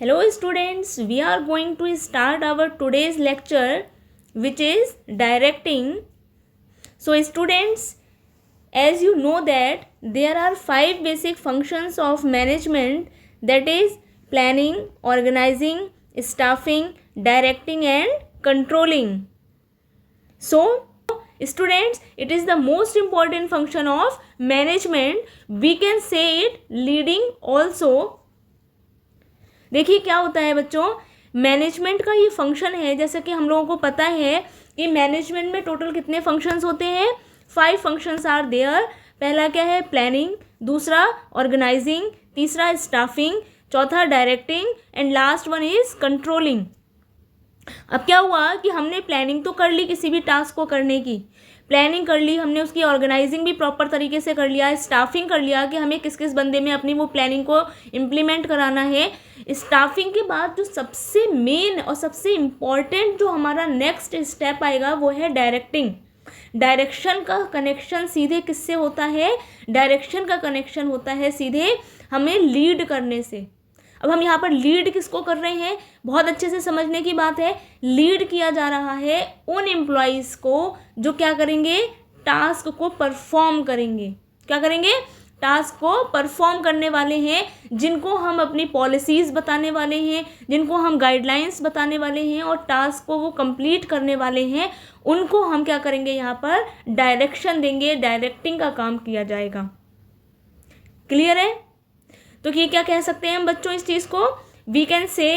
Hello students, we are going to start our today's lecture which is directing. So students, as you know that there are 5 basic functions of management, that is planning, organizing, staffing, directing and controlling. So students, it is the most important function of management. We can say it leading also. देखिए क्या होता है बच्चों, management का ये function है, जैसे कि हम लोगों को पता है कि मैनेजमेंट में टोटल कितने फंक्शंस होते हैं, 5 फंक्शंस आर देयर. पहला क्या है, प्लानिंग, दूसरा ऑर्गेनाइजिंग, तीसरा स्टाफिंग, चौथा directing and last one is controlling. अब क्या हुआ कि हमने प्लानिंग तो कर ली किसी भी टास्क को करने की, प्लानिंग कर ली हमने, उसकी ऑर्गेनाइजिंग भी प्रॉपर तरीके से कर लिया, स्टाफिंग कर लिया कि हमें किस किस बंदे में अपनी वो प्लानिंग को इम्प्लीमेंट कराना है. स्टाफिंग के बाद जो सबसे मेन और सबसे इम्पॉर्टेंट जो हमारा नेक्स्ट स्टेप आएगा वो है डायरेक्टिंग. डायरेक्शन का कनेक्शन सीधे किससे होता है, डायरेक्शन का कनेक्शन होता है सीधे हमें लीड करने से. अब हम यहाँ पर लीड किसको कर रहे हैं, बहुत अच्छे से समझने की बात है. लीड किया जा रहा है उन एम्प्लॉयज़ को जो क्या करेंगे, टास्क को परफॉर्म करेंगे. क्या करेंगे, टास्क को परफॉर्म करने वाले हैं, जिनको हम अपनी पॉलिसीज़ बताने वाले हैं, जिनको हम गाइडलाइंस बताने वाले हैं और टास्क को वो कंप्लीट करने वाले हैं. उनको हम क्या करेंगे, यहाँ पर डायरेक्शन देंगे, डायरेक्टिंग का काम किया जाएगा. क्लियर है. तो ये क्या कह सकते हैं हम बच्चों इस चीज़ को, we can say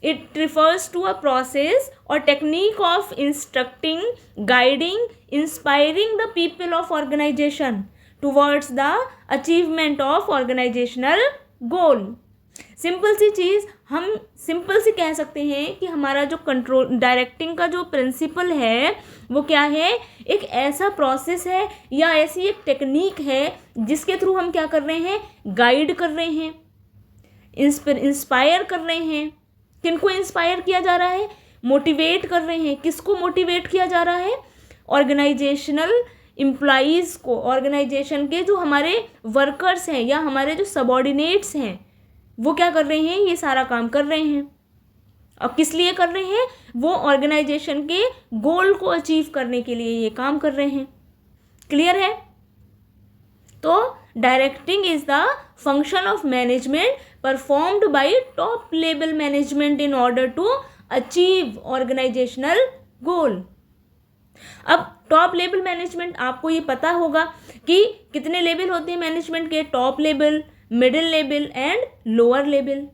it refers to a process और technique of instructing, guiding, inspiring the people of organisation towards the achievement of organisational goal. Simple सी चीज़, हम सिंपल सी कह सकते हैं कि हमारा जो कंट्रोल डायरेक्टिंग का जो प्रिंसिपल है वो क्या है, एक ऐसा प्रोसेस है या ऐसी एक टेक्निक है जिसके थ्रू हम क्या कर रहे हैं, गाइड कर रहे हैं, इंस्पायर कर रहे हैं. किनको इंस्पायर किया जा रहा है, मोटिवेट कर रहे हैं. किसको मोटिवेट किया जा रहा है, ऑर्गेनाइजेशनल एम्प्लॉयज़ को, ऑर्गेनाइजेशन के जो हमारे वर्कर्स हैं या हमारे जो सबॉर्डिनेट्स हैं वो क्या कर रहे हैं, ये सारा काम कर रहे हैं. और किस लिए कर रहे हैं, वो ऑर्गेनाइजेशन के गोल को अचीव करने के लिए ये काम कर रहे हैं. क्लियर है. तो directing is the function of management performed by top level management in order to achieve organisational goal. अब टॉप लेवल मैनेजमेंट, आपको ये पता होगा कि कितने लेवल होते हैं मैनेजमेंट के, top level, middle level and lower level.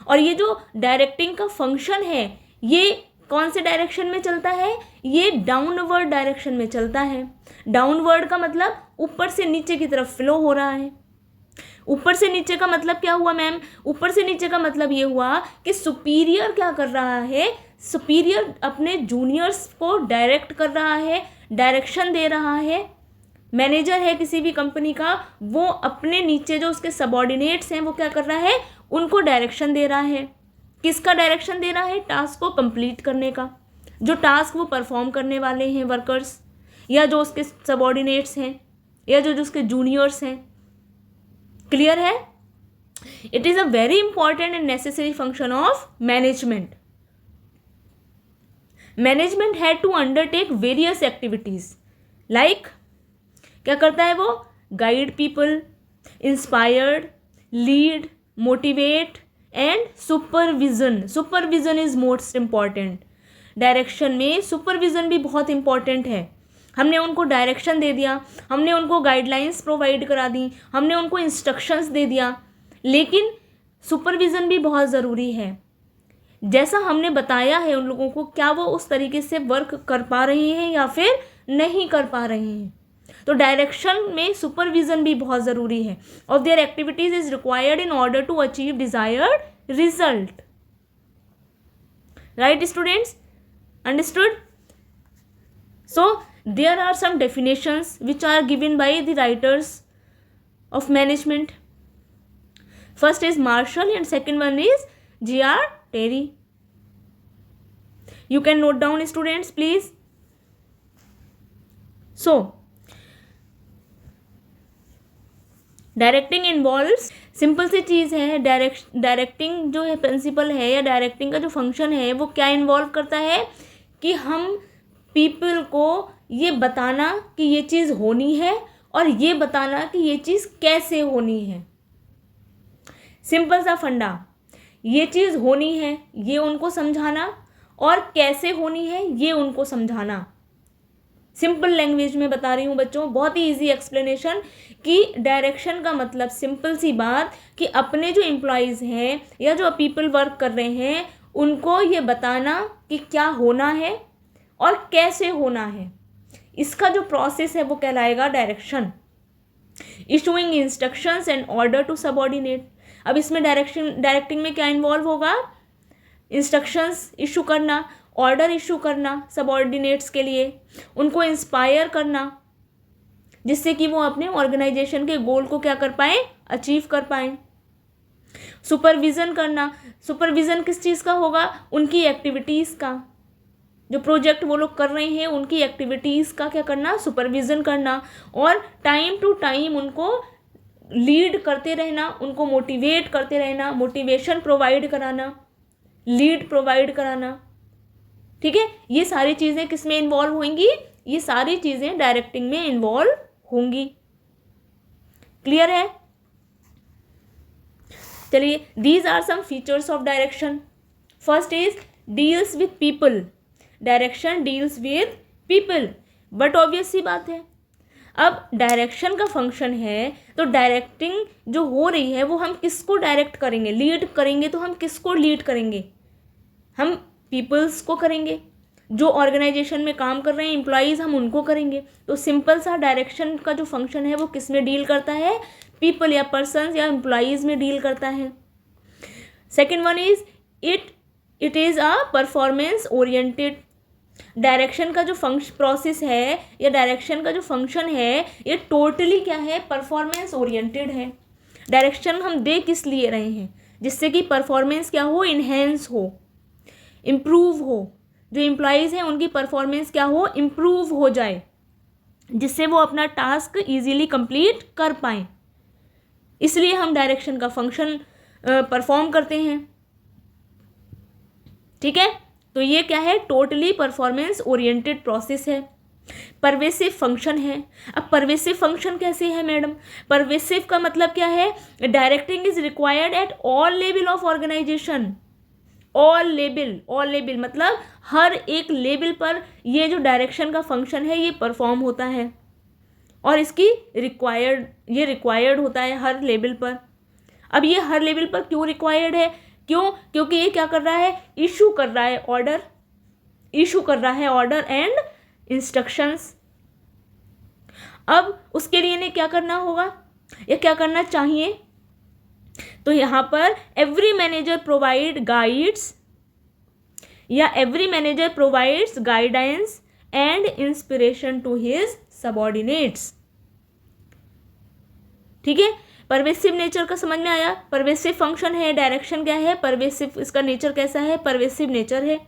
और ये जो डायरेक्टिंग का फंक्शन है ये कौन से डायरेक्शन में चलता है, ये डाउनवर्ड डायरेक्शन में चलता है. डाउनवर्ड का मतलब ऊपर से नीचे की तरफ फ्लो हो रहा है. ऊपर से नीचे का मतलब क्या हुआ मैम, ऊपर से नीचे का मतलब ये हुआ कि सुपीरियर क्या कर रहा है, सुपीरियर अपने जूनियर्स को डायरेक्ट कर रहा है, डायरेक्शन दे रहा है. मैनेजर है किसी भी कंपनी का, वो अपने नीचे जो उसके सबॉर्डिनेट्स हैं वो क्या कर रहा है, उनको डायरेक्शन दे रहा है. किसका डायरेक्शन दे रहा है, टास्क को कंप्लीट करने का, जो टास्क वो परफॉर्म करने वाले हैं वर्कर्स, या जो उसके सबॉर्डिनेट्स हैं, या जो उसके जूनियर्स हैं. क्लियर है. It is a very important and necessary function of management. Management had to undertake various activities like, क्या करता है वो, guide people, inspired, lead, motivate and supervision. Supervision is most important. Direction में supervision भी बहुत important है. हमने उनको डायरेक्शन दे दिया, हमने उनको गाइडलाइंस प्रोवाइड करा दी, हमने उनको इंस्ट्रक्शंस दे दिया, लेकिन सुपरविजन भी बहुत ज़रूरी है. जैसा हमने बताया है उन लोगों को, क्या वो उस तरीके से वर्क कर पा रहे हैं या फिर नहीं कर पा रहे हैं. तो डायरेक्शन में सुपरविजन भी बहुत ज़रूरी है. Of their activities is required in order to achieve desired result. Right students, understood. So there are some definitions which are given by the writers of management. First is Marshall and second one is G.R. Terry. You can note down students please. So directing involves, simple सी चीज़ है, directing जो है principal है या directing का जो function है वो क्या इन्वॉल्व करता है कि हम पीपल को ये बताना कि ये चीज़ होनी है और ये बताना कि ये चीज़ कैसे होनी है। सिंपल सा फंडा, ये चीज़ होनी है ये उनको समझाना और कैसे होनी है ये उनको समझाना। सिंपल लैंग्वेज में बता रही हूँ बच्चों, बहुत ही इजी एक्सप्लेनेशन कि डायरेक्शन का मतलब सिंपल सी बात कि अपने जो एम्प्लॉयज़ हैं या जो पीपल वर्क कर रहे हैं उनको ये बताना कि क्या होना है और कैसे होना है। इसका जो प्रोसेस है वो कहलाएगा direction. Issuing instructions and order to subordinate. अब इसमें डायरेक्टिंग में क्या इन्वॉल्व होगा? इंस्ट्रक्शंस इशू करना, ऑर्डर इशू करना सबऑर्डिनेट्स के लिए, उनको इंस्पायर करना जिससे कि वो अपने ऑर्गेनाइजेशन के गोल को क्या कर पाएँ? अचीव कर पाएँ। सुपरविज़न करना, सुपरविज़न किस चीज़ का होगा? उनकी एक्टिविटीज़ का, जो प्रोजेक्ट वो लोग कर रहे हैं उनकी एक्टिविटीज़ का क्या करना? सुपरविज़न करना। और टाइम टू टाइम उनको लीड करते रहना, उनको मोटिवेट करते रहना, मोटिवेशन प्रोवाइड कराना, लीड प्रोवाइड कराना। ठीक है, ये सारी चीज़ें किस में इन्वॉल्व होंगी? ये सारी चीज़ें डायरेक्टिंग में इन्वॉल्व होंगी। क्लियर है? चलिए, these are some features of direction. First is deals with people. Direction deals with people, but obvious सी बात है, अब डायरेक्शन का फंक्शन है तो डायरेक्टिंग जो हो रही है वो हम किसको डायरेक्ट करेंगे? लीड करेंगे तो हम किसको लीड करेंगे? हम पीपल्स को करेंगे, जो ऑर्गेनाइजेशन में काम कर रहे हैं एम्प्लॉयज़ हम उनको करेंगे। तो सिंपल सा डायरेक्शन का जो फंक्शन है वो किस में डील करता है? पीपल या पर्सन्स या एम्प्लॉयज़ में डील करता है। Second one is it is a performance oriented. Direction का जो प्रोसेस है या डायरेक्शन का जो फंक्शन है ये टोटली क्या है? परफॉर्मेंस ओरिएंटेड है। डायरेक्शन हम दे किस लिए रहे हैं? जिससे कि परफॉर्मेंस क्या हो? इन्हेंस हो, इम्प्रूव हो, जो एम्प्लॉयज़ हैं उनकी परफॉर्मेंस क्या हो? इम्प्रूव हो जाए, जिससे वो अपना टास्क ईजीली कंप्लीट कर पाएँ। इसलिए हम डायरेक्शन का फंक्शन परफॉर्म करते हैं। ठीक है, तो ये क्या है? टोटली परफॉर्मेंस ओरिएंटेड प्रोसेस है, परवेसिव फंक्शन है। अब परवेसिव फंक्शन कैसे है मैडम? परवेसिव का मतलब क्या है? Directing is required at all level of organisation. All level मतलब हर एक लेवल पर ये जो डायरेक्शन का फंक्शन है ये परफॉर्म होता है और इसकी रिक्वायर्ड होता है हर लेवल पर। अब ये हर लेवल पर क्यों रिक्वायर्ड है? क्यों? क्योंकि ये क्या कर रहा है? इशू कर रहा है ऑर्डर एंड इंस्ट्रक्शंस। अब उसके लिए इन्हें क्या करना होगा या क्या करना चाहिए? तो यहाँ पर every manager provides guidance and inspiration to his subordinates. ठीक है, परवेसिव नेचर का समझ में आया? परवेसिव फंक्शन है, डायरेक्शन क्या है? परवेसिव, इसका नेचर कैसा है? परवेसिव नेचर है।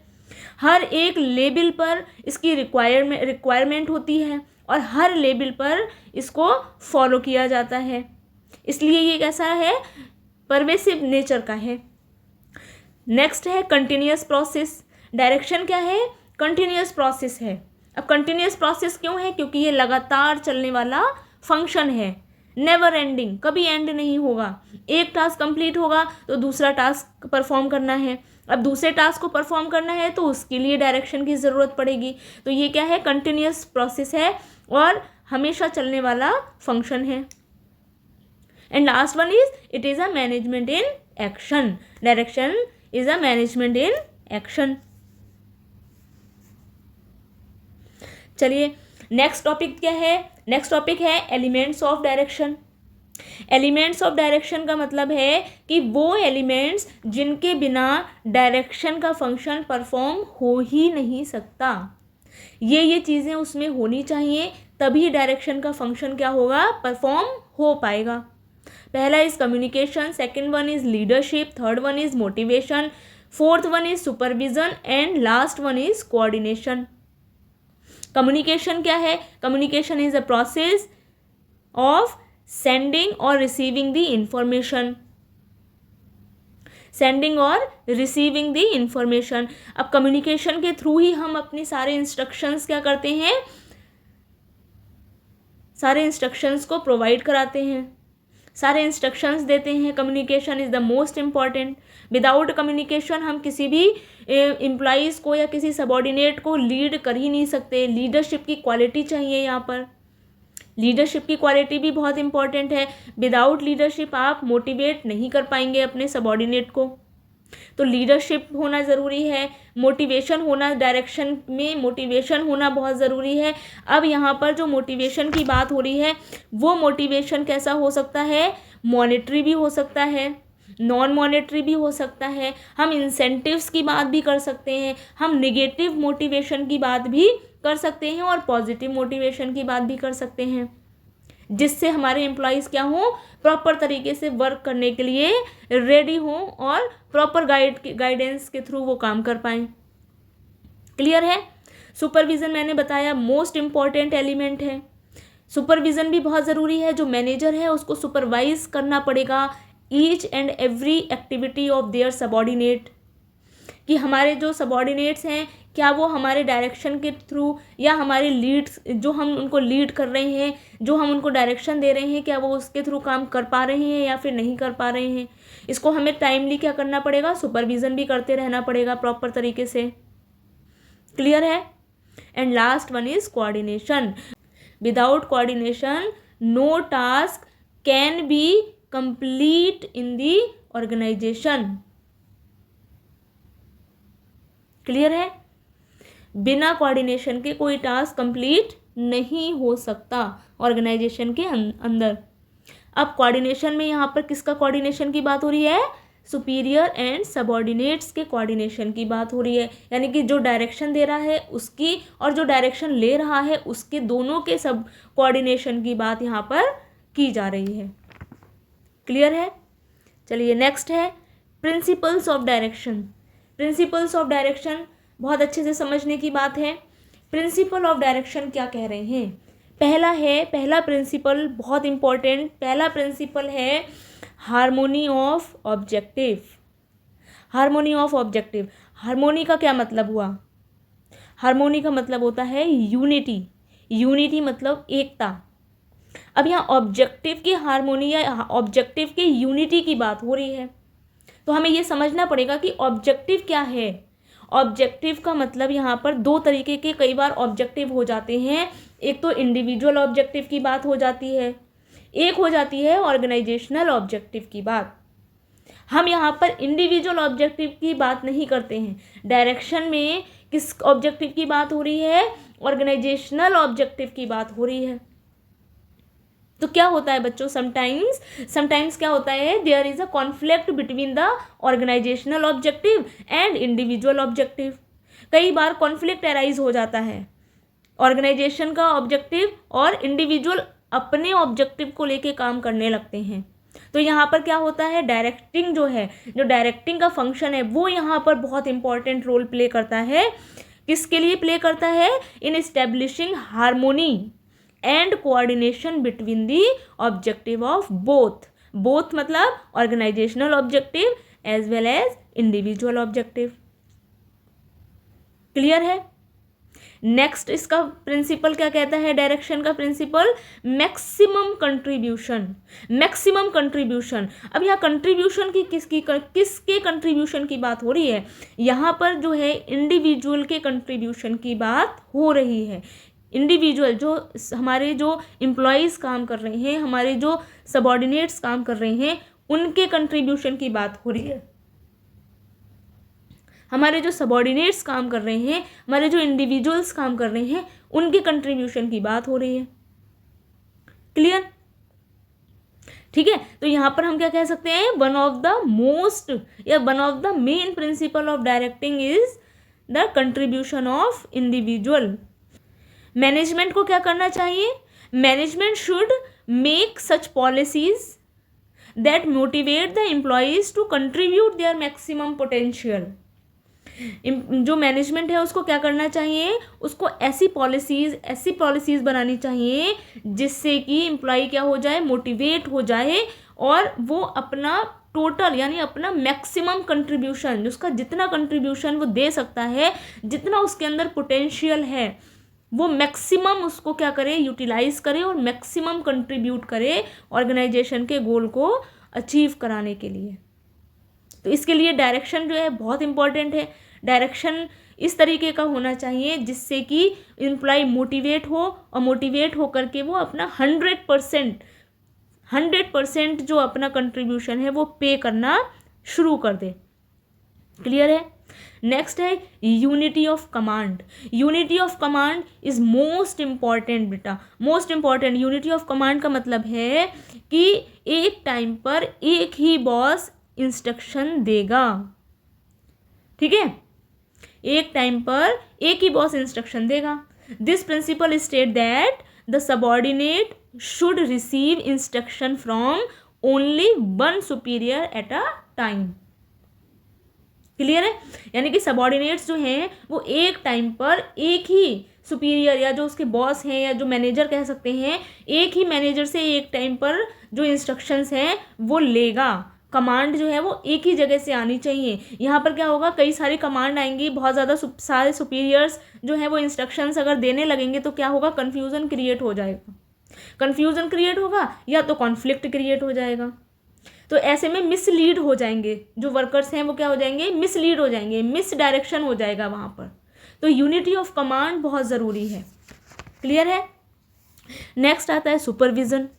हर एक लेवल पर इसकी रिक्वायरमेंट होती है और हर लेवल पर इसको फॉलो किया जाता है, इसलिए ये कैसा है? परवेसिव नेचर का है। नेक्स्ट है कंटिन्यूअस प्रोसेस। डायरेक्शन क्या है? कंटिन्यूअस प्रोसेस है। अब कंटिन्यूअस प्रोसेस क्यों है? क्योंकि ये लगातार चलने वाला फंक्शन है, नेवर एंडिंग, कभी एंड नहीं होगा। एक टास्क कंप्लीट होगा तो दूसरा टास्क परफॉर्म करना है, अब दूसरे टास्क को परफॉर्म करना है तो उसके लिए डायरेक्शन की ज़रूरत पड़ेगी। तो ये क्या है? कंटिन्यूअस प्रोसेस है और हमेशा चलने वाला फंक्शन है। And last one is it is a management in action. Direction is a management in action. चलिए, नेक्स्ट टॉपिक क्या है? नेक्स्ट टॉपिक है elements of direction. Elements of direction का मतलब है कि वो एलिमेंट्स जिनके बिना डायरेक्शन का फंक्शन परफॉर्म हो ही नहीं सकता। ये चीज़ें उसमें होनी चाहिए, तभी डायरेक्शन का फंक्शन क्या होगा? परफॉर्म हो पाएगा। पहला is communication, second one is leadership, third one is motivation, fourth one is supervision and last one is coordination. Communication क्या है? Communication is a process of sending और रिसीविंग द इंफॉर्मेशन, सेंडिंग और receiving the information. अब communication के through ही हम अपने सारे instructions क्या करते हैं, सारे इंस्ट्रक्शंस को प्रोवाइड कराते हैं, सारे इंस्ट्रक्शंस देते हैं। Communication is the most important. Without communication हम किसी भी एम्प्लॉइज़ को या किसी सबॉर्डिनेट को लीड कर ही नहीं सकते। लीडरशिप की क्वालिटी चाहिए यहाँ पर, लीडरशिप की क्वालिटी भी बहुत इंपॉर्टेंट है। विदाउट लीडरशिप आप मोटिवेट नहीं कर पाएंगे अपने सबॉर्डिनेट को, तो लीडरशिप होना ज़रूरी है। मोटिवेशन होना, डायरेक्शन में मोटिवेशन होना बहुत ज़रूरी है। अब यहाँ पर जो मोटिवेशन की बात हो रही है वो मोटिवेशन कैसा हो सकता है, मॉनेटरी भी हो सकता है, नॉन मॉनेटरी भी हो सकता है। हम इंसेंटिव्स की बात भी कर सकते हैं, हम निगेटिव मोटिवेशन की बात भी कर सकते हैं और पॉजिटिव मोटिवेशन की बात भी कर सकते हैं, जिससे हमारे एम्प्लॉयज़ क्या हों, प्रॉपर तरीके से वर्क करने के लिए रेडी हों और प्रॉपर गाइडेंस के थ्रू वो काम कर पाएँ। क्लियर है। सुपरविज़न मैंने बताया मोस्ट इम्पॉर्टेंट एलिमेंट है। सुपरविज़न भी बहुत ज़रूरी है। जो मैनेजर है उसको सुपरवाइज करना पड़ेगा each and every activity of their subordinate, कि हमारे जो सबॉर्डिनेट्स हैं क्या वो हमारे डायरेक्शन के थ्रू या हमारे लीड्स, जो हम उनको लीड कर रहे हैं, जो हम उनको डायरेक्शन दे रहे हैं, क्या वो उसके थ्रू काम कर पा रहे हैं या फिर नहीं कर पा रहे हैं। इसको हमें टाइमली क्या करना पड़ेगा, सुपरविज़न भी करते रहना पड़ेगा प्रॉपर तरीके से। क्लियर है। And last one is coordination. Without coordination no task can be complete in the organisation. Clear है। बिना कोऑर्डिनेशन के कोई टास्क कंप्लीट नहीं हो सकता ऑर्गेनाइजेशन के अंदर। अब कोऑर्डिनेशन में यहाँ पर किसका कोऑर्डिनेशन की बात हो रही है, सुपीरियर एंड सबॉर्डिनेट्स के कोऑर्डिनेशन की बात हो रही है। यानी कि जो डायरेक्शन दे रहा है उसकी और जो डायरेक्शन ले रहा है उसके दोनों के सब कोऑर्डिनेशन की बात यहाँ पर की जा रही है। क्लियर है। चलिए नेक्स्ट है principles of direction. Principles of direction बहुत अच्छे से समझने की बात है। प्रिंसिपल ऑफ डायरेक्शन क्या कह रहे हैं। पहला प्रिंसिपल बहुत इंपॉर्टेंट, पहला प्रिंसिपल है harmony of objective. Harmony of objective, harmony का क्या मतलब हुआ, हार्मोनी का मतलब होता है यूनिटी। यूनिटी मतलब एकता। अब यहाँ ऑब्जेक्टिव की हार्मोनी या ऑब्जेक्टिव की यूनिटी की बात हो रही है, तो हमें ये समझना पड़ेगा कि ऑब्जेक्टिव क्या है। ऑब्जेक्टिव का मतलब यहाँ पर दो तरीके के कई बार ऑब्जेक्टिव हो जाते हैं। एक तो इंडिविजुअल ऑब्जेक्टिव की बात हो जाती है, एक हो जाती है ऑर्गेनाइजेशनल ऑब्जेक्टिव की बात। हम यहाँ पर इंडिविजुअल ऑब्जेक्टिव की बात नहीं करते हैं। डायरेक्शन में किस ऑब्जेक्टिव की बात हो रही है, ऑर्गेनाइजेशनल ऑब्जेक्टिव की बात हो रही है। तो क्या होता है बच्चों, समटाइम्स क्या होता है, there is a conflict between the organisational objective and individual objective. कई बार कॉन्फ्लिक्ट अराइज हो जाता है, ऑर्गेनाइजेशन का ऑब्जेक्टिव और इंडिविजुअल अपने ऑब्जेक्टिव को लेके काम करने लगते हैं। तो यहाँ पर क्या होता है, डायरेक्टिंग जो है, जो डायरेक्टिंग का फंक्शन है वो यहाँ पर बहुत इंपॉर्टेंट रोल प्ले करता है। किसके लिए प्ले करता है, in establishing harmony and coordination between the objective of both मतलब organisational objective as well as individual objective. Clear है। नेक्स्ट इसका प्रिंसिपल क्या कहता है, डायरेक्शन का principle maximum contribution. Maximum contribution, अब यहाँ कंट्रीब्यूशन की किसके कंट्रीब्यूशन की बात हो रही है, यहाँ पर जो है इंडिविजुअल के कंट्रीब्यूशन की बात हो रही है। इंडिविजुअल जो हमारे जो एम्प्लॉयज़ काम कर रहे हैं, हमारे जो सबॉर्डिनेट्स काम कर रहे हैं, उनके कंट्रीब्यूशन की बात हो रही है। हमारे जो सबॉर्डिनेट्स काम कर रहे हैं, हमारे जो इंडिविजुअल्स काम कर रहे हैं, उनके कंट्रीब्यूशन की बात हो रही है। क्लियर। ठीक है। तो यहाँ पर हम क्या कह सकते हैं, वन ऑफ द मोस्ट या one of the main principle of directing is the contribution of individual. Management को क्या करना चाहिए, management should make such policies that motivate the employees to contribute their maximum potential. जो management है उसको क्या करना चाहिए, उसको ऐसी पॉलिसीज़ बनानी चाहिए जिससे कि एम्प्लॉय क्या हो जाए, मोटिवेट हो जाए और वो अपना टोटल यानी अपना मैक्सिमम कंट्रीब्यूशन, उसका जितना कंट्रीब्यूशन वो दे सकता है, जितना उसके अंदर पोटेंशियल है, वो मैक्सिमम उसको क्या करे, यूटिलाइज करे और मैक्सिमम कंट्रीब्यूट करे ऑर्गेनाइजेशन के गोल को अचीव कराने के लिए। तो इसके लिए डायरेक्शन जो है बहुत इंपॉर्टेंट है। डायरेक्शन इस तरीके का होना चाहिए जिससे कि एम्प्लॉय मोटिवेट हो और मोटिवेट होकर के वो अपना 100% जो अपना कंट्रीब्यूशन है वो पे करना शुरू कर दे। क्लियर है। नेक्स्ट है unity of command. Unity of command is most important बेटा, most important. Unity of command का मतलब है कि एक टाइम पर एक ही बॉस इंस्ट्रक्शन देगा। ठीक है, एक टाइम पर एक ही बॉस इंस्ट्रक्शन देगा। This principle state that the subordinate should receive instruction from only one superior at a time. Clear है। यानी कि सबऑर्डिनेट्स जो हैं वो एक टाइम पर एक ही सुपीरियर या जो उसके बॉस हैं या जो मैनेजर कह सकते हैं, एक ही मैनेजर से एक टाइम पर जो इंस्ट्रक्शंस हैं वो लेगा। कमांड जो है वो एक ही जगह से आनी चाहिए। यहाँ पर क्या होगा, कई सारी कमांड आएंगी, बहुत ज़्यादा सारे सुपीरियर्स जो है वो इंस्ट्रक्शंस अगर देने लगेंगे तो क्या होगा, कन्फ्यूज़न क्रिएट हो जाएगा। कन्फ्यूज़न क्रिएट होगा या तो कॉन्फ्लिक्ट क्रिएट हो जाएगा। तो ऐसे में मिसलीड हो जाएंगे जो वर्कर्स हैं, वो क्या हो जाएंगे, मिसलीड हो जाएंगे, मिस डायरेक्शन हो जाएगा वहाँ पर। तो यूनिटी ऑफ कमांड बहुत ज़रूरी है। क्लियर है। नेक्स्ट आता है सुपरविज़न।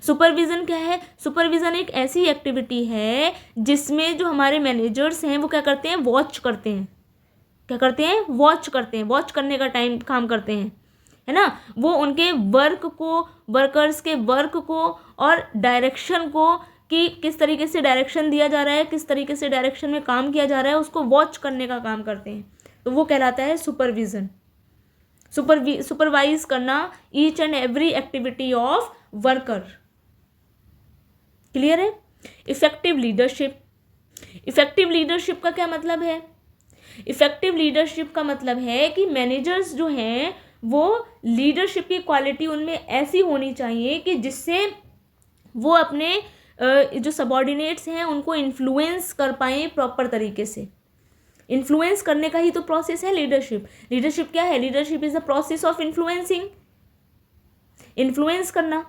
सुपरविज़न क्या है, सुपरविज़न एक ऐसी एक्टिविटी है जिसमें जो हमारे मैनेजर्स हैं वो क्या करते हैं, वॉच करते हैं। क्या करते हैं, वॉच करते हैं, वॉच करने का काम करते हैं, है ना। वो उनके वर्क को, वर्कर्स के वर्क को और डायरेक्शन को, कि किस तरीके से डायरेक्शन दिया जा रहा है, किस तरीके से डायरेक्शन में काम किया जा रहा है, उसको वॉच करने का काम करते हैं। तो वो कहलाता है सुपरविज़न। सुपरवाइज करना each and every activity of worker. Clear है। Effective leadership. इफेक्टिव लीडरशिप का क्या मतलब है, इफेक्टिव लीडरशिप का मतलब है कि मैनेजर्स जो हैं वो लीडरशिप की क्वालिटी उनमें ऐसी होनी चाहिए कि जिससे वो अपने जो सबऑर्डिनेट्स हैं उनको इन्फ्लुएंस कर पाएँ प्रॉपर तरीके से। इन्फ्लुएंस करने का ही तो प्रोसेस है लीडरशिप। लीडरशिप क्या है, leadership is the process of influencing. Influence करना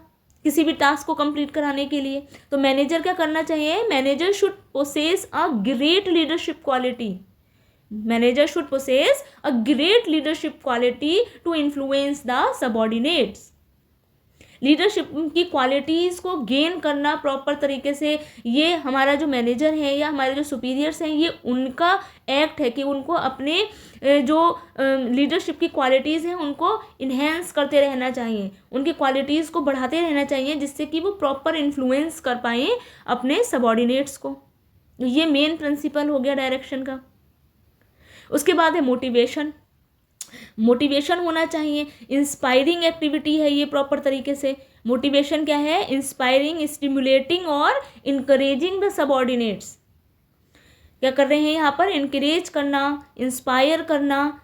किसी भी टास्क को कंप्लीट कराने के लिए। तो मैनेजर क्या करना चाहिए, manager should possess a great leadership quality. Manager should possess a great leadership quality to influence the subordinates. Leadership की क्वालिटीज़ को गेन करना प्रॉपर तरीके से, ये हमारा जो मैनेजर है या हमारे जो सुपीरियर्स हैं, ये उनका एक्ट है कि उनको अपने जो लीडरशिप की क्वालिटीज़ हैं उनको इन्हेंस करते रहना चाहिए, उनकी क्वालिटीज़ को बढ़ाते रहना चाहिए जिससे कि वो प्रॉपर इन्फ्लुएंस कर पाएँ अपने सबऑर्डिनेट्स को। ये मेन प्रिंसिपल हो गया डायरेक्शन का। उसके बाद है मोटिवेशन। मोटिवेशन होना चाहिए, इंस्पायरिंग एक्टिविटी है ये प्रॉपर तरीके से। मोटिवेशन क्या है, इंस्पायरिंग, स्टिमुलेटिंग और इनकरेजिंग द सबऑर्डिनेट्स। क्या कर रहे हैं यहाँ पर, इनकरेज करना, इंस्पायर करना।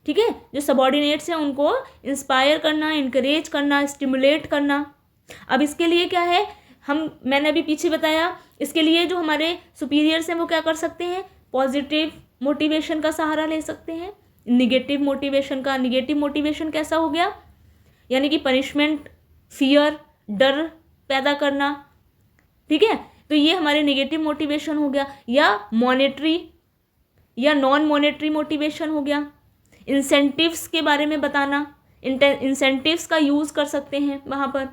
ठीक है, जो सबऑर्डिनेट्स हैं उनको इंस्पायर करना, इनकरेज करना, स्टिमुलेट करना। अब इसके लिए क्या है, मैंने अभी पीछे बताया, इसके लिए जो हमारे सुपीरियर्स हैं वो क्या कर सकते हैं, पॉजिटिव मोटिवेशन का सहारा ले सकते हैं। निगेटिव मोटिवेशन कैसा हो गया, यानी कि पनिशमेंट, फियर, डर पैदा करना। ठीक है, तो ये हमारे निगेटिव मोटिवेशन हो गया। या मॉनेटरी या नॉन मॉनेटरी मोटिवेशन हो गया। इंसेंटिव्स के बारे में बताना, इंसेंटिव्स का यूज़ कर सकते हैं वहाँ पर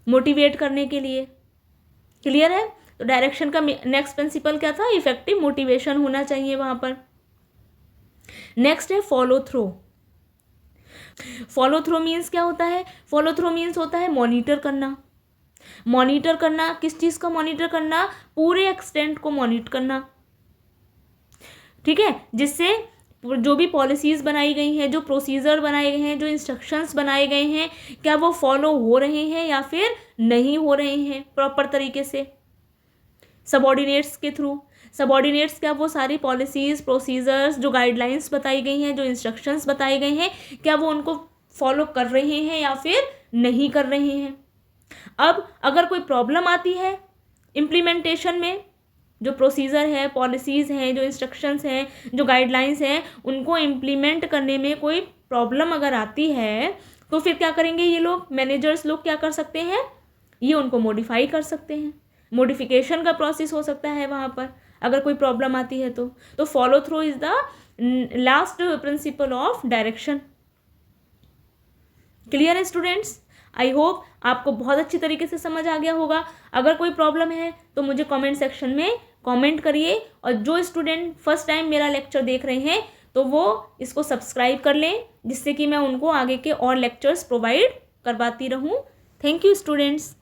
मोटिवेट करने के लिए। क्लियर है। तो डायरेक्शन का नेक्स्ट प्रिंसिपल क्या था, इफेक्टिव मोटिवेशन होना चाहिए वहाँ पर। नेक्स्ट है follow through. Follow through means क्या होता है, फॉलो थ्रो मीन्स होता है मॉनिटर करना। मॉनिटर करना किस चीज़ का मॉनिटर करना, पूरे एक्सटेंट को मॉनिटर करना। ठीक है, जिससे जो भी पॉलिसीज़ बनाई गई हैं, जो प्रोसीजर बनाए गए हैं, जो इंस्ट्रक्शंस बनाए गए हैं, क्या वो फॉलो हो रहे हैं या फिर नहीं हो रहे हैं प्रॉपर तरीके से सबऑर्डिनेट्स के थ्रू। सबऑर्डिनेट्स क्या वो सारी पॉलिसीज़, प्रोसीजर्स, जो गाइडलाइंस बताई गई हैं, जो इंस्ट्रक्शंस बताए गए हैं, क्या वो उनको फॉलो कर रहे हैं या फिर नहीं कर रहे हैं। अब अगर कोई प्रॉब्लम आती है इम्प्लीमेंटेशन में, जो प्रोसीजर है, पॉलिसीज़ हैं, जो इंस्ट्रक्शंस हैं, जो गाइडलाइंस हैं, उनको इम्प्लीमेंट करने में कोई प्रॉब्लम अगर आती है तो फिर क्या करेंगे ये लोग, मैनेजर्स लोग क्या कर सकते हैं, ये उनको मॉडिफाई कर सकते हैं। मॉडिफिकेशन का प्रोसेस हो सकता है वहाँ पर अगर कोई प्रॉब्लम आती है तो follow through is the last principle of direction. Clear है स्टूडेंट्स? आई होप आपको बहुत अच्छी तरीके से समझ आ गया होगा। अगर कोई प्रॉब्लम है तो मुझे कमेंट सेक्शन में कमेंट करिए, और जो स्टूडेंट फर्स्ट टाइम मेरा लेक्चर देख रहे हैं तो वो इसको सब्सक्राइब कर लें, जिससे कि मैं उनको आगे के और लेक्चर्स प्रोवाइड करवाती रहूं। Thank you students.